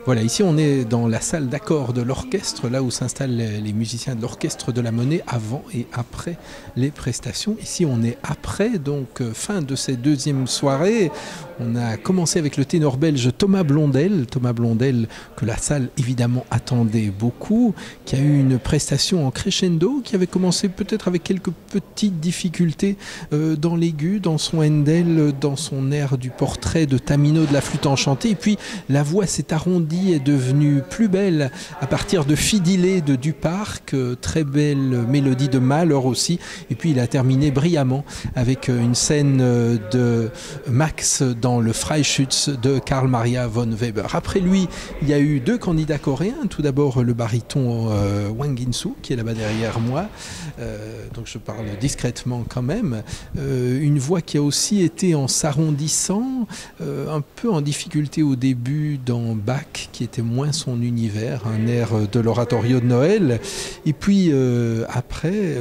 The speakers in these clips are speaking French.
Voilà, ici on est dans la salle d'accord de l'orchestre, là où s'installent les musiciens de l'orchestre de la Monnaie avant et après les prestations. Ici on est après, donc fin de cette deuxième soirée. On a commencé avec le ténor belge Thomas Blondel que la salle évidemment attendait beaucoup, qui a eu une prestation en crescendo, qui avait commencé peut-être avec quelques petites difficultés dans l'aigu, dans son Handel, dans son air du portrait de Tamino de la flûte enchantée, et puis la voix s'est arrondie, est devenue plus belle à partir de Fidilé de Duparc, très belle mélodie de Mahler aussi, et puis il a terminé brillamment avec une scène de Max dans le Freischütz de Karl Maria von Weber. Après lui, il y a eu deux candidats coréens, tout d'abord le baryton Wang In-soo qui est là-bas derrière moi, donc je parle discrètement quand même, une voix qui a aussi été en s'arrondissant, un peu en difficulté au début dans Bach, qui était moins son univers, un air de l'oratorio de Noël, et puis après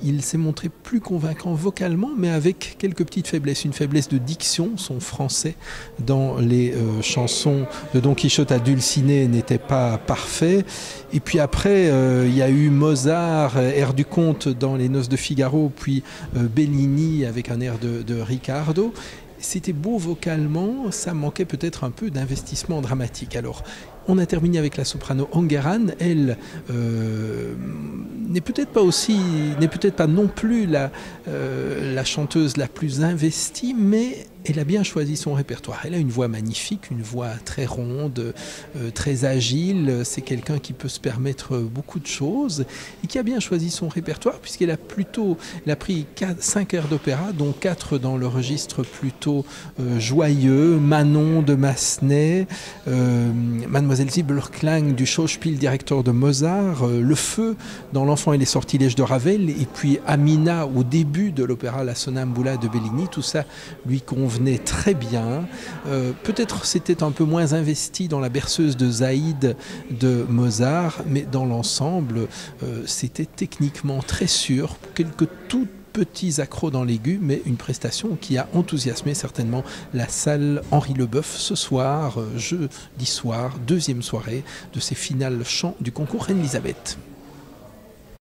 il s'est montré plus convaincant vocalement, mais avec quelques petites faiblesses. Une faiblesse de diction, son français dans les chansons de Don Quichotte à Dulcinée n'était pas parfait. Et puis après, il y a eu Mozart, air du conte dans Les Noces de Figaro, puis Bellini avec un air de Riccardo. C'était beau vocalement, ça manquait peut-être un peu d'investissement dramatique. Alors, on a terminé avec la soprano Angeran. Elle n'est peut-être pas non plus la chanteuse la plus investie, mais elle a bien choisi son répertoire. Elle a une voix magnifique, une voix très ronde, très agile. C'est quelqu'un qui peut se permettre beaucoup de choses et qui a bien choisi son répertoire, puisqu'elle a pris 5 airs d'opéra, dont 4 dans le registre plutôt joyeux. Manon de Massenet, Mademoiselle Zibelklang du Schauspieldirektor de Mozart, Le Feu dans L'Enfant et les Sortilèges de Ravel, et puis Amina au début de l'opéra La Sonnambula de Bellini. Tout ça lui convenait très bien. Peut-être c'était un peu moins investi dans la berceuse de Zaïd de Mozart, mais dans l'ensemble, c'était techniquement très sûr, quelques toutes petits accros dans l'aigu, mais une prestation qui a enthousiasmé certainement la salle Henri Leboeuf ce soir, jeudi soir, deuxième soirée de ces finales chants du concours Reine Elisabeth.